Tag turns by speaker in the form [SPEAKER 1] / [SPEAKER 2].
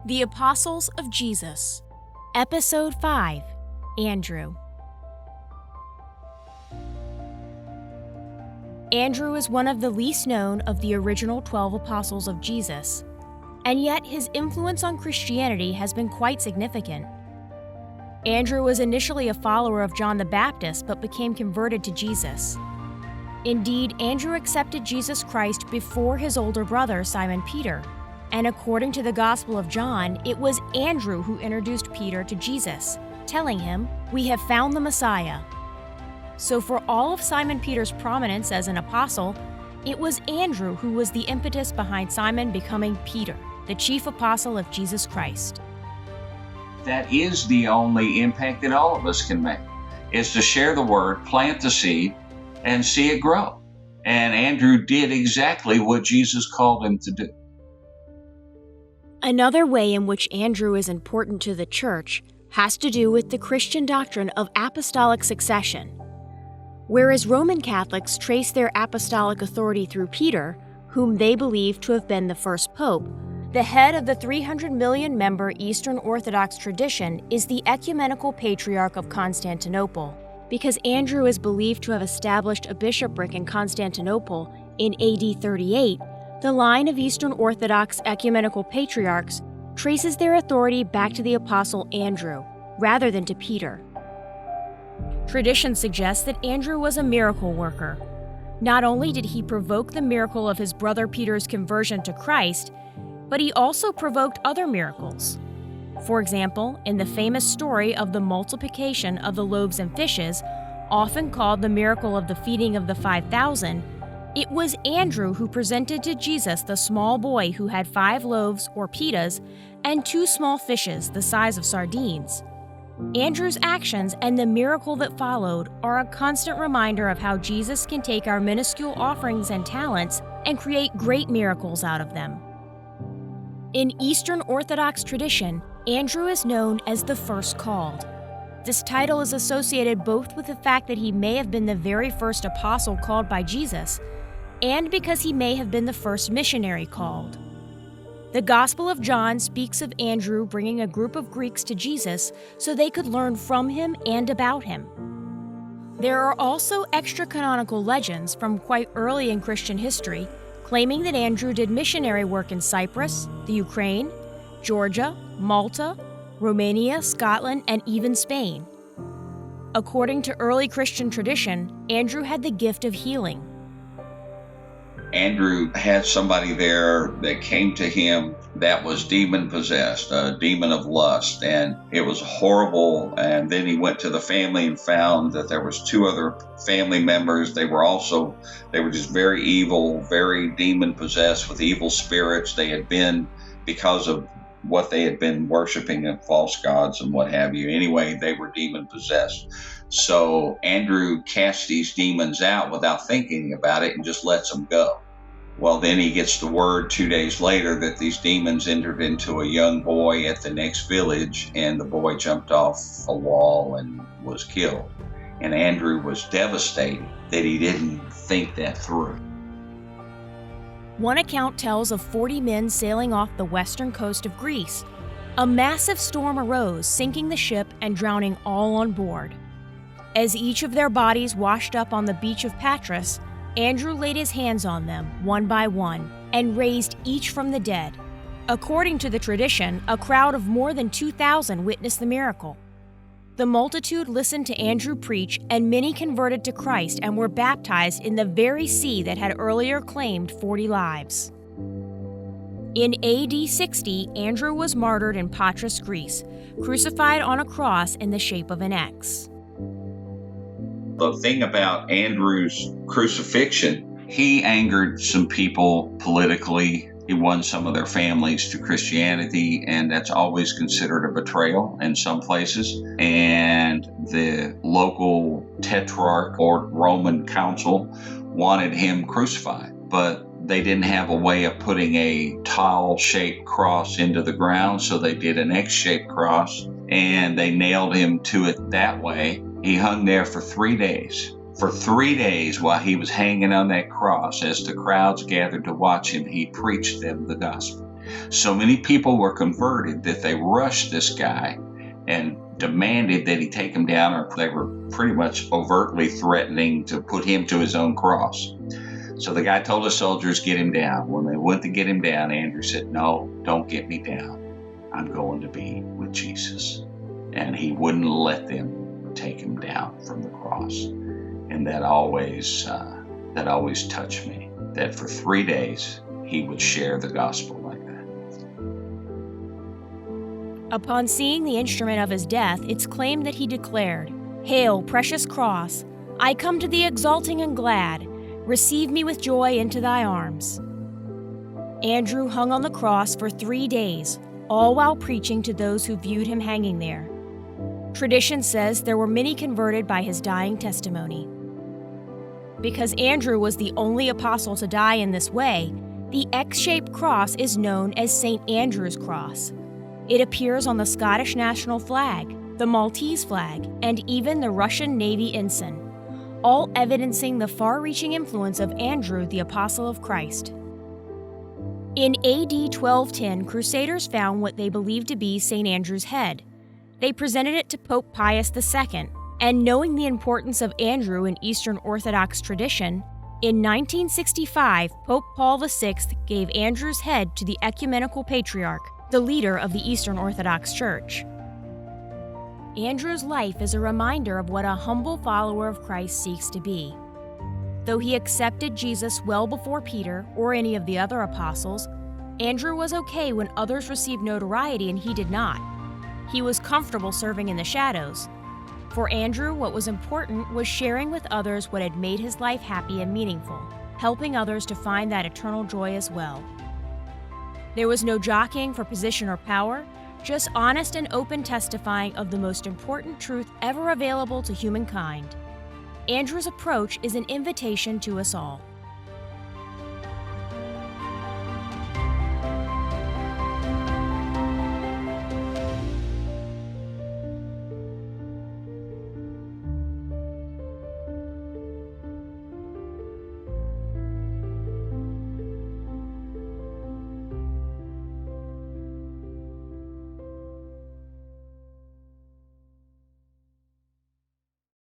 [SPEAKER 1] The Apostles of Jesus, Episode 5, Andrew. Andrew is one of the least known of the original 12 apostles of Jesus, and yet his influence on Christianity has been quite significant. Andrew was initially a follower of John the Baptist but became converted to Jesus. Indeed, Andrew accepted Jesus Christ before his older brother Simon Peter, and according to the Gospel of John, it was Andrew who introduced Peter to Jesus, telling him, "We have found the Messiah." So for all of Simon Peter's prominence as an apostle, it was Andrew who was the impetus behind Simon becoming Peter, the chief apostle of Jesus Christ.
[SPEAKER 2] That is the only impact that all of us can make, is to share the word, plant the seed, and see it grow. And Andrew did exactly what Jesus called him to do.
[SPEAKER 1] Another way in which Andrew is important to the church has to do with the Christian doctrine of apostolic succession. Whereas Roman Catholics trace their apostolic authority through Peter, whom they believe to have been the first pope, the head of the 300 million member Eastern Orthodox tradition is the ecumenical patriarch of Constantinople. Because Andrew is believed to have established a bishopric in Constantinople in AD 38, the line of Eastern Orthodox ecumenical patriarchs traces their authority back to the Apostle Andrew, rather than to Peter. Tradition suggests that Andrew was a miracle worker. Not only did he provoke the miracle of his brother Peter's conversion to Christ, but he also provoked other miracles. For example, in the famous story of the multiplication of the loaves and fishes, often called the miracle of the feeding of the 5,000, it was Andrew who presented to Jesus the small boy who had 5 loaves, or pitas, and 2 small fishes the size of sardines. Andrew's actions and the miracle that followed are a constant reminder of how Jesus can take our minuscule offerings and talents and create great miracles out of them. In Eastern Orthodox tradition, Andrew is known as the first called. This title is associated both with the fact that he may have been the very first apostle called by Jesus, and because he may have been the first missionary called. The Gospel of John speaks of Andrew bringing a group of Greeks to Jesus so they could learn from him and about him. There are also extra-canonical legends from quite early in Christian history claiming that Andrew did missionary work in Cyprus, the Ukraine, Georgia, Malta, Romania, Scotland, and even Spain. According to early Christian tradition, Andrew had the gift of healing.
[SPEAKER 2] Andrew had somebody there that came to him that was demon-possessed, a demon of lust, and it was horrible. And then he went to the family and found that there was 2 other family members. They were just very evil, very demon-possessed with evil spirits. They had been, because of what they had been worshiping of false gods and what have you. Anyway, they were demon-possessed. So Andrew cast these demons out without thinking about it and just lets them go. Well, then he gets the word 2 days later that these demons entered into a young boy at the next village, and the boy jumped off a wall and was killed. And Andrew was devastated that he didn't think that through.
[SPEAKER 1] One account tells of 40 men sailing off the western coast of Greece. A massive storm arose, sinking the ship and drowning all on board. As each of their bodies washed up on the beach of Patras, Andrew laid his hands on them, one by one, and raised each from the dead. According to the tradition, a crowd of more than 2,000 witnessed the miracle. The multitude listened to Andrew preach, and many converted to Christ and were baptized in the very sea that had earlier claimed 40 lives. In AD 60, Andrew was martyred in Patras, Greece, crucified on a cross in the shape of an X.
[SPEAKER 2] The thing about Andrew's crucifixion, he angered some people politically. He won some of their families to Christianity, and that's always considered a betrayal in some places. And the local tetrarch or Roman council wanted him crucified, but they didn't have a way of putting a tile-shaped cross into the ground, so they did an X-shaped cross, and they nailed him to it that way. He hung there for 3 days. For 3 days while he was hanging on that cross, as the crowds gathered to watch him, he preached them the gospel. So many people were converted that they rushed this guy and demanded that he take him down, or they were pretty much overtly threatening to put him to his own cross. So the guy told the soldiers, get him down. When they went to get him down, Andrew said, no, don't get me down. I'm going to be with Jesus. And he wouldn't let them take him down from the cross. And that always touched me, that for 3 days he would share the gospel like that.
[SPEAKER 1] Upon seeing the instrument of his death, it's claimed that he declared, "Hail, precious cross! I come to thee exulting and glad. Receive me with joy into thy arms." Andrew hung on the cross for 3 days, all while preaching to those who viewed him hanging there. Tradition says there were many converted by his dying testimony. Because Andrew was the only apostle to die in this way, the X-shaped cross is known as St. Andrew's Cross. It appears on the Scottish national flag, the Maltese flag, and even the Russian Navy ensign, all evidencing the far-reaching influence of Andrew, the Apostle of Christ. In AD 1210, Crusaders found what they believed to be St. Andrew's head. They presented it to Pope Pius II, and knowing the importance of Andrew in Eastern Orthodox tradition, in 1965, Pope Paul VI gave Andrew's head to the Ecumenical Patriarch, the leader of the Eastern Orthodox Church. Andrew's life is a reminder of what a humble follower of Christ seeks to be. Though he accepted Jesus well before Peter or any of the other apostles, Andrew was okay when others received notoriety and he did not. He was comfortable serving in the shadows. For Andrew, what was important was sharing with others what had made his life happy and meaningful, helping others to find that eternal joy as well. There was no jockeying for position or power, just honest and open testifying of the most important truth ever available to humankind. Andrew's approach is an invitation to us all.